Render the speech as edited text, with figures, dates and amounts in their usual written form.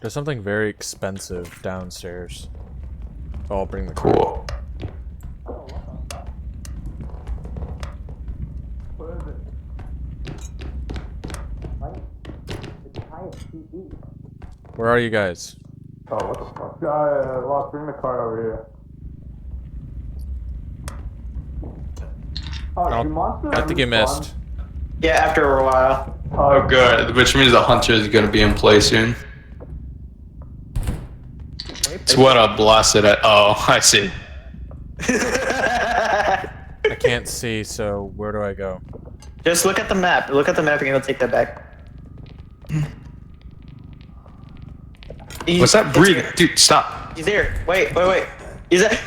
There's something very expensive downstairs. Oh, I'll bring the Cool. Where are you guys? Oh, what the fuck? I lost. Bring the card over here. Oh, do monsters I think you respawn? missed. Yeah, after a while. Oh, good. Which means the hunter is going to be in play soon. It's what a blessed. Oh, I see. I can't see, so where do I go? Just look at the map. Look at the map and you'll take that back. What's that breathing? Dude, stop. He's there. Wait. He's there.